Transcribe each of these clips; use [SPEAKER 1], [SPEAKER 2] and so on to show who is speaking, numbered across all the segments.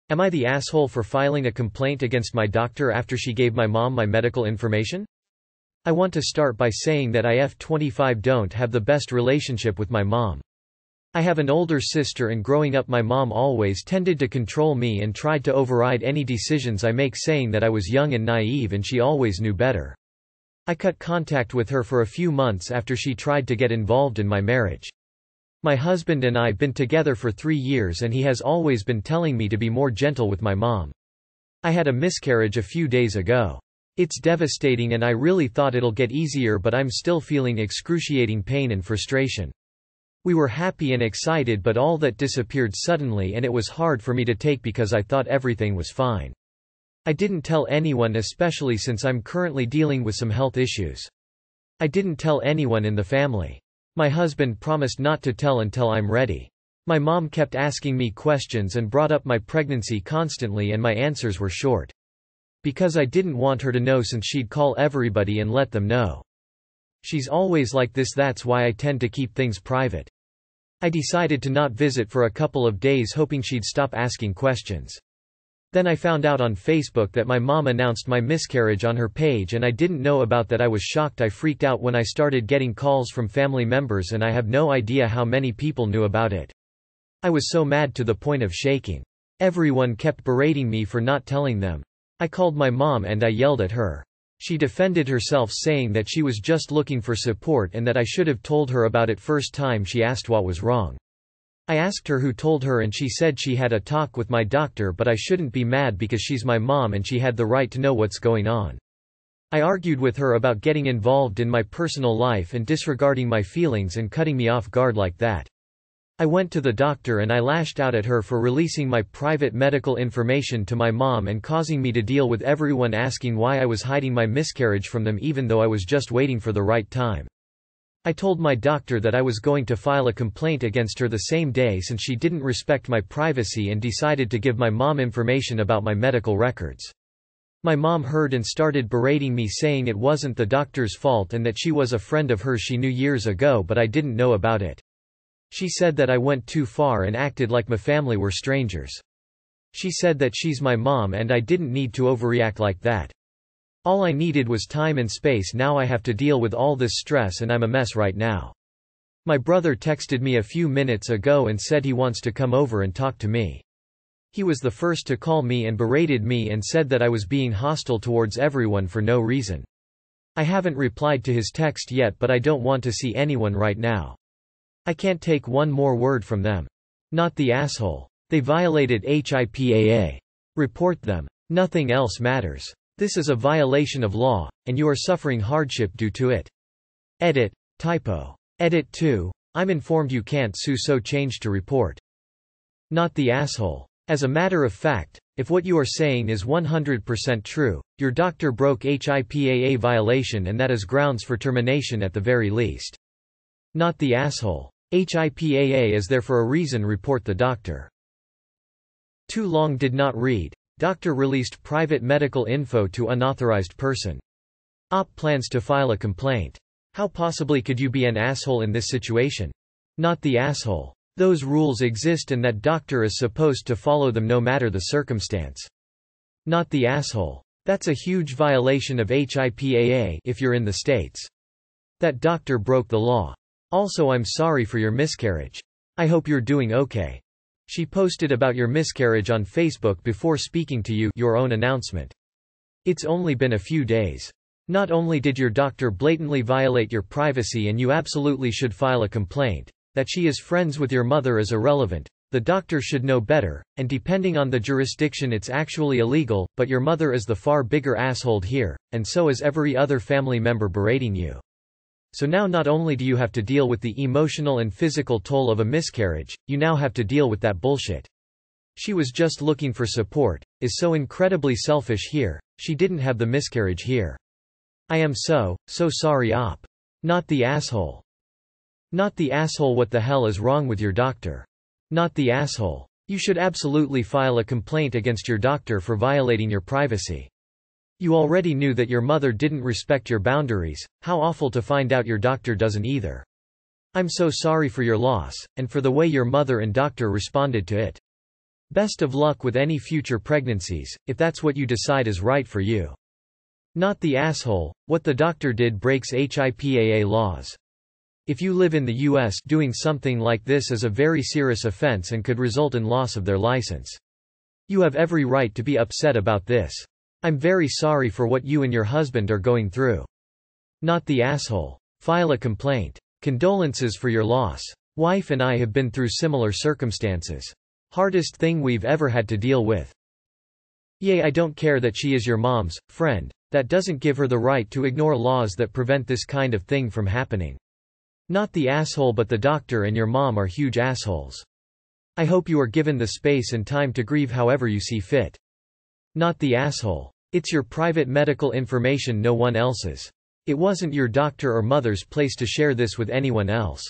[SPEAKER 1] Am I the asshole for filing a complaint against my doctor after she gave my mom my medical information? I want to start by saying that I 25 don't have the best relationship with my mom. I have an older sister, and growing up my mom always tended to control me and tried to override any decisions I make, saying that I was young and naive and she always knew better. I cut contact with her for a few months after she tried to get involved in my marriage. My husband and I been together for 3 years and he has always been telling me to be more gentle with my mom. I had a miscarriage a few days ago. It's devastating and I really thought it'll get easier, but I'm still feeling excruciating pain and frustration. We were happy and excited, but all that disappeared suddenly and it was hard for me to take because I thought everything was fine. I didn't tell anyone, especially since I'm currently dealing with some health issues. I didn't tell anyone in the family. My husband promised not to tell until I'm ready. My mom kept asking me questions and brought up my pregnancy constantly, and my answers were short. Because I didn't want her to know, since she'd call everybody and let them know. She's always like this, that's why I tend to keep things private. I decided to not visit for a couple of days, hoping she'd stop asking questions. Then I found out on Facebook that my mom announced my miscarriage on her page and I didn't know about that. I was shocked. I freaked out when I started getting calls from family members and I have no idea how many people knew about it. I was so mad to the point of shaking. Everyone kept berating me for not telling them. I called my mom and I yelled at her. She defended herself, saying that she was just looking for support and that I should have told her about it first time she asked what was wrong. I asked her who told her and she said she had a talk with my doctor, but I shouldn't be mad because she's my mom and she had the right to know what's going on. I argued with her about getting involved in my personal life and disregarding my feelings and cutting me off guard like that. I went to the doctor and I lashed out at her for releasing my private medical information to my mom and causing me to deal with everyone asking why I was hiding my miscarriage from them, even though I was just waiting for the right time. I told my doctor that I was going to file a complaint against her the same day since she didn't respect my privacy and decided to give my mom information about my medical records. My mom heard and started berating me, saying it wasn't the doctor's fault and that she was a friend of hers she knew years ago, but I didn't know about it. She said that I went too far and acted like my family were strangers. She said that she's my mom and I didn't need to overreact like that. All I needed was time and space. Now I have to deal with all this stress and I'm a mess right now. My brother texted me a few minutes ago and said he wants to come over and talk to me. He was the first to call me and berated me and said that I was being hostile towards everyone for no reason. I haven't replied to his text yet, but I don't want to see anyone right now. I can't take one more word from them. Not the asshole. They violated HIPAA. Report them. Nothing else matters. This is a violation of law, and you are suffering hardship due to it. Edit. Typo. Edit 2. I'm informed you can't sue, so change to report. Not the asshole. As a matter of fact, if what you are saying is 100% true, your doctor broke HIPAA violation and that is grounds for termination at the very least. Not the asshole. HIPAA is there for a reason. Report the doctor. Too long did not read. Doctor released private medical info to unauthorized person. OP plans to file a complaint. How possibly could you be an asshole in this situation? Not the asshole. Those rules exist and that doctor is supposed to follow them no matter the circumstance. Not the asshole. That's a huge violation of HIPAA if you're in the States. That doctor broke the law. Also, I'm sorry for your miscarriage. I hope you're doing okay. She posted about your miscarriage on Facebook before speaking to you, your own announcement. It's only been a few days. Not only did your doctor blatantly violate your privacy and you absolutely should file a complaint, that she is friends with your mother is irrelevant. The doctor should know better, and depending on the jurisdiction it's actually illegal, but your mother is the far bigger asshole here, and so is every other family member berating you. So now not only do you have to deal with the emotional and physical toll of a miscarriage, you now have to deal with that bullshit. She was just looking for support, is so incredibly selfish here, she didn't have the miscarriage here. I am so sorry OP. Not the asshole. Not the asshole. What the hell is wrong with your doctor? Not the asshole. You should absolutely file a complaint against your doctor for violating your privacy. You already knew that your mother didn't respect your boundaries. How awful to find out your doctor doesn't either. I'm so sorry for your loss, and for the way your mother and doctor responded to it. Best of luck with any future pregnancies, if that's what you decide is right for you. Not the asshole. What the doctor did breaks HIPAA laws. If you live in the US, doing something like this is a very serious offense and could result in loss of their license. You have every right to be upset about this. I'm very sorry for what you and your husband are going through. Not the asshole. File a complaint. Condolences for your loss. Wife and I have been through similar circumstances. Hardest thing we've ever had to deal with. Yay, I don't care that she is your mom's friend. That doesn't give her the right to ignore laws that prevent this kind of thing from happening. Not the asshole, but the doctor and your mom are huge assholes. I hope you are given the space and time to grieve however you see fit. Not the asshole. It's your private medical information, no one else's. It wasn't your doctor or mother's place to share this with anyone else.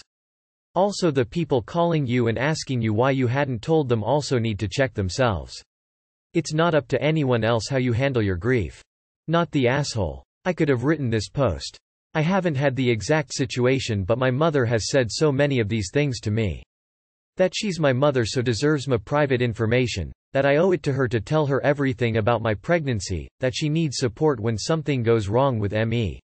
[SPEAKER 1] Also, the people calling you and asking you why you hadn't told them also need to check themselves. It's not up to anyone else how you handle your grief. Not the asshole. I could have written this post. I haven't had the exact situation, but my mother has said so many of these things to me. That she's my mother, so deserves my private information, that I owe it to her to tell her everything about my pregnancy, that she needs support when something goes wrong with me.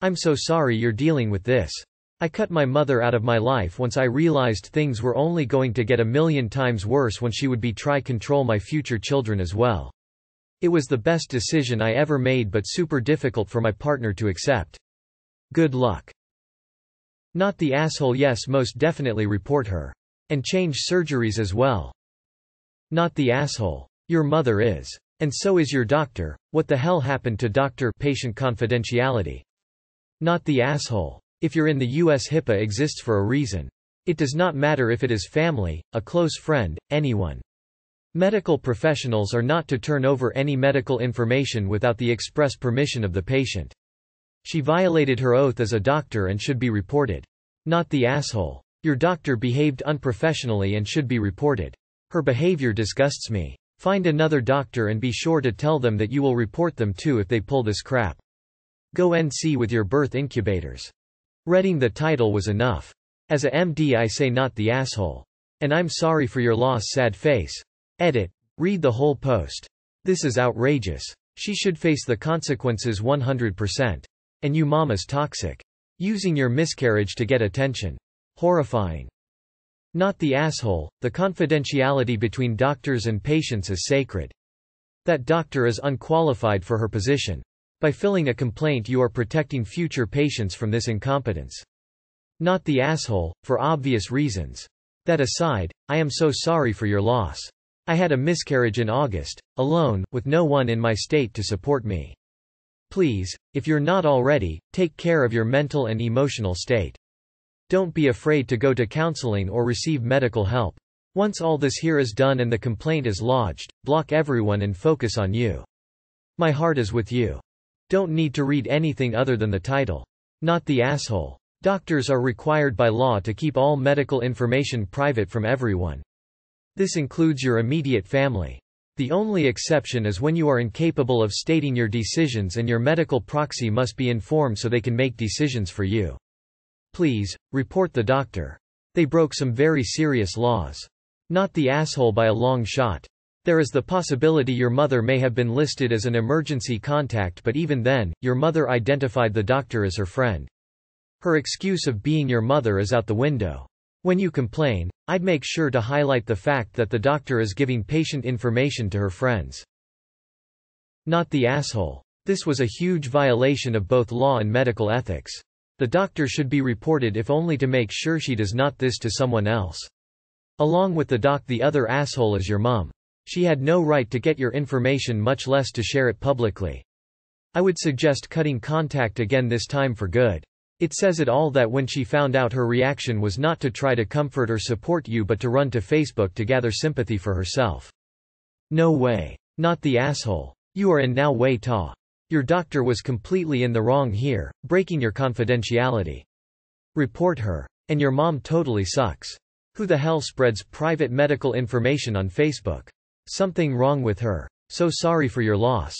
[SPEAKER 1] I'm so sorry you're dealing with this. I cut my mother out of my life once I realized things were only going to get a million times worse when she would be try control my future children as well. It was the best decision I ever made, but super difficult for my partner to accept. Good luck. Not the asshole. Yes, most definitely report her. And change surgeries as well. Not the asshole. Your mother is. And so is your doctor. What the hell happened to doctor-patient confidentiality? Not the asshole. If you're in the US, HIPAA exists for a reason. It does not matter if it is family, a close friend, anyone. Medical professionals are not to turn over any medical information without the express permission of the patient. She violated her oath as a doctor and should be reported. Not the asshole. Your doctor behaved unprofessionally and should be reported. Her behavior disgusts me. Find another doctor and be sure to tell them that you will report them too if they pull this crap. Go NC with your birth incubators. Reading the title was enough. As a MD, I say not the asshole. And I'm sorry for your loss, sad face. Edit. Read the whole post. This is outrageous. She should face the consequences 100%. And you mama's toxic. Using your miscarriage to get attention. Horrifying. Not the asshole. The confidentiality between doctors and patients is sacred. That doctor is unqualified for her position. By filing a complaint, you are protecting future patients from this incompetence. Not the asshole, for obvious reasons. That aside, I am so sorry for your loss. I had a miscarriage in August, alone, with no one in my state to support me. Please, if you're not already, take care of your mental and emotional state. Don't be afraid to go to counseling or receive medical help. Once all this here is done and the complaint is lodged, block everyone and focus on you. My heart is with you. Don't need to read anything other than the title. Not the asshole. Doctors are required by law to keep all medical information private from everyone. This includes your immediate family. The only exception is when you are incapable of stating your decisions and your medical proxy must be informed so they can make decisions for you. Please, report the doctor. They broke some very serious laws. Not the asshole by a long shot. There is the possibility your mother may have been listed as an emergency contact, but even then, your mother identified the doctor as her friend. Her excuse of being your mother is out the window. When you complain, I'd make sure to highlight the fact that the doctor is giving patient information to her friends. Not the asshole. This was a huge violation of both law and medical ethics. The doctor should be reported if only to make sure she does not this to someone else. Along with the doc, the other asshole is your mom. She had no right to get your information, much less to share it publicly. I would suggest cutting contact again, this time for good. It says it all that when she found out, her reaction was not to try to comfort or support you but to run to Facebook to gather sympathy for herself. No way. Not the asshole. You are in now way ta. Your doctor was completely in the wrong here, breaking your confidentiality. Report her. And your mom totally sucks. Who the hell spreads private medical information on Facebook? Something wrong with her. So sorry for your loss.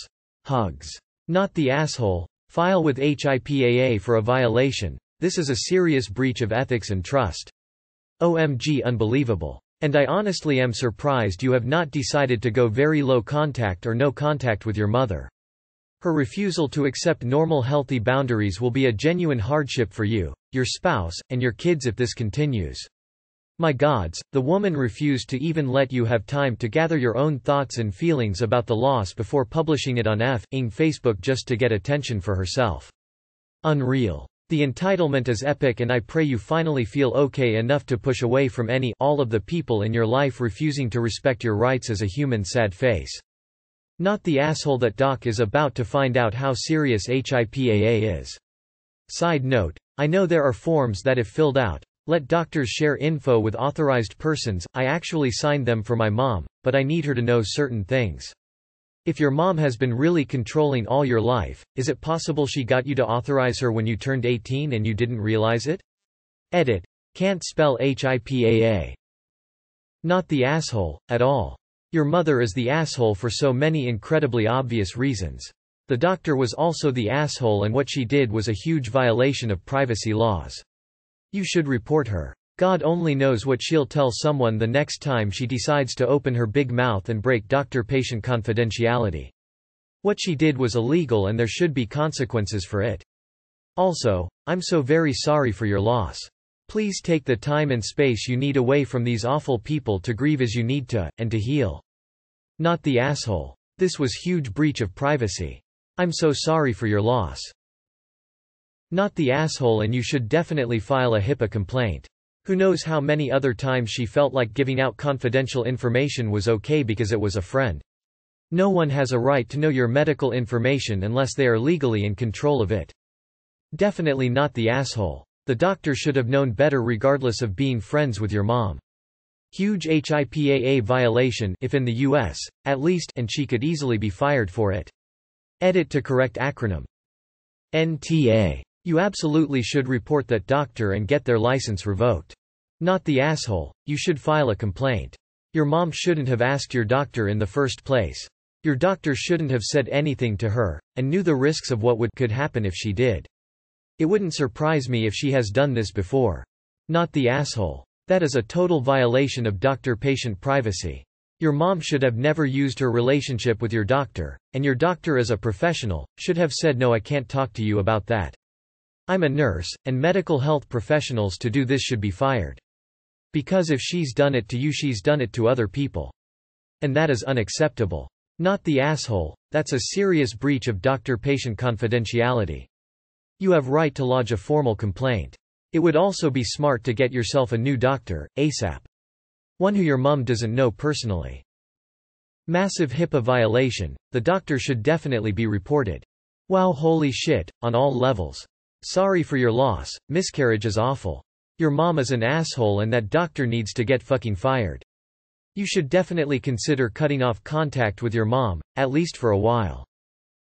[SPEAKER 1] Hugs. Not the asshole. File with HIPAA for a violation. This is a serious breach of ethics and trust. OMG, unbelievable. And I honestly am surprised you have not decided to go very low contact or no contact with your mother. Her refusal to accept normal healthy boundaries will be a genuine hardship for you, your spouse, and your kids if this continues. My gods, the woman refused to even let you have time to gather your own thoughts and feelings about the loss before publishing it on F***ing Facebook just to get attention for herself. Unreal. The entitlement is epic, and I pray you finally feel okay enough to push away from all of the people in your life refusing to respect your rights as a human. Sad face. Not the asshole that Doc is about to find out how serious HIPAA is. Side note, I know there are forms that if filled out, let doctors share info with authorized persons. I actually signed them for my mom, but I need her to know certain things. If your mom has been really controlling all your life, is it possible she got you to authorize her when you turned 18 and you didn't realize it? Edit. Can't spell HIPAA. Not the asshole, at all. Your mother is the asshole for so many incredibly obvious reasons. The doctor was also the asshole, and what she did was a huge violation of privacy laws. You should report her. God only knows what she'll tell someone the next time she decides to open her big mouth and break doctor-patient confidentiality. What she did was illegal and there should be consequences for it. Also, I'm so very sorry for your loss. Please take the time and space you need away from these awful people to grieve as you need to, and to heal. Not the asshole. This was huge breach of privacy. I'm so sorry for your loss. Not the asshole, and you should definitely file a HIPAA complaint. Who knows how many other times she felt like giving out confidential information was okay because it was a friend. No one has a right to know your medical information unless they are legally in control of it. Definitely not the asshole. The doctor should have known better regardless of being friends with your mom. Huge HIPAA violation if in the US, at least, and she could easily be fired for it. Edit to correct acronym. NTA. You absolutely should report that doctor and get their license revoked. Not the asshole, you should file a complaint. Your mom shouldn't have asked your doctor in the first place. Your doctor shouldn't have said anything to her, and knew the risks of what could happen if she did. It wouldn't surprise me if she has done this before. Not the asshole. That is a total violation of doctor-patient privacy. Your mom should have never used her relationship with your doctor, and your doctor as a professional, should have said no, I can't talk to you about that. I'm a nurse, and medical health professionals to do this should be fired. Because if she's done it to you, she's done it to other people. And that is unacceptable. Not the asshole, that's a serious breach of doctor-patient confidentiality. You have right to lodge a formal complaint. It would also be smart to get yourself a new doctor, ASAP. One who your mom doesn't know personally. Massive HIPAA violation, the doctor should definitely be reported. Wow, holy shit, on all levels. Sorry for your loss, miscarriage is awful. Your mom is an asshole and that doctor needs to get fucking fired. You should definitely consider cutting off contact with your mom, at least for a while.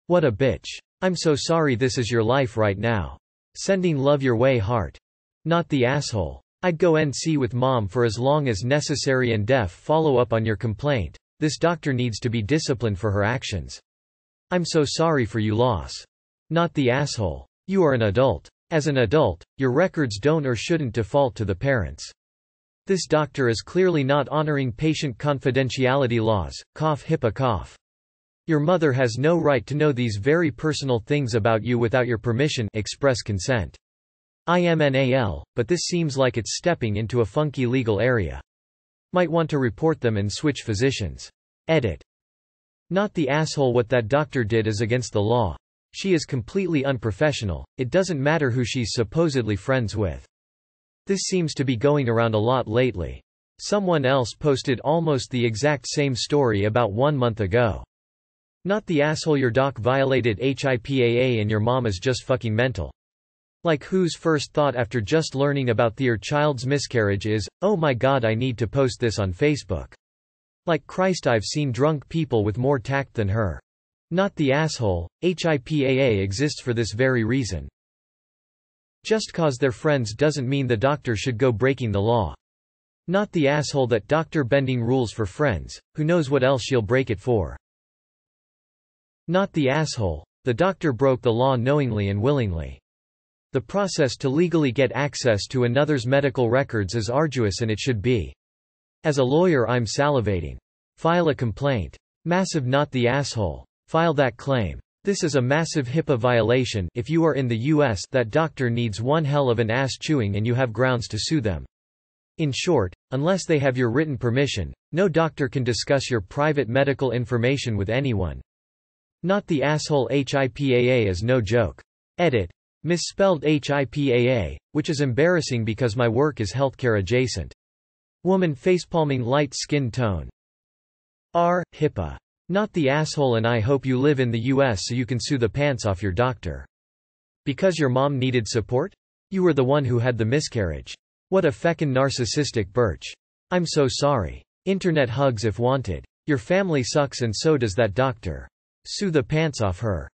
[SPEAKER 1] What a bitch. I'm so sorry this is your life right now. Sending love your way, heart. Not the asshole. I'd go NC with mom for as long as necessary and follow up on your complaint. This doctor needs to be disciplined for her actions. I'm so sorry for your loss. Not the asshole. You are an adult. As an adult, your records don't or shouldn't default to the parents. This doctor is clearly not honoring patient confidentiality laws. Cough HIPAA cough. Your mother has no right to know these very personal things about you without your permission, express consent. IMNAL, but this seems like it's stepping into a funky legal area. Might want to report them and switch physicians. Edit. Not the asshole, what that doctor did is against the law. She is completely unprofessional, it doesn't matter who she's supposedly friends with. This seems to be going around a lot lately. Someone else posted almost the exact same story about 1 month ago. Not the asshole, your doc violated HIPAA and your mom is just fucking mental. Like, whose first thought after just learning about your child's miscarriage is, oh my god, I need to post this on Facebook. Like Christ, I've seen drunk people with more tact than her. Not the asshole, HIPAA exists for this very reason. Just cause they're friends doesn't mean the doctor should go breaking the law. Not the asshole, that doctor bending rules for friends, who knows what else she'll break it for. Not the asshole, the doctor broke the law knowingly and willingly. The process to legally get access to another's medical records is arduous and it should be As a lawyer I'm salivating. File a complaint. Massive not the asshole. File that claim. This is a massive HIPAA violation. If you are in the US, that doctor needs one hell of an ass chewing and you have grounds to sue them. In short, unless they have your written permission, no doctor can discuss your private medical information with anyone. Not the asshole. HIPAA is no joke. Edit. Misspelled HIPAA, which is embarrassing because my work is healthcare adjacent. Woman facepalming light skin tone. HIPAA. Not the asshole, and I hope you live in the US so you can sue the pants off your doctor. Because your mom needed support? You were the one who had the miscarriage. What a feckin' narcissistic birch. I'm so sorry. Internet hugs if wanted. Your family sucks and so does that doctor. Sue the pants off her.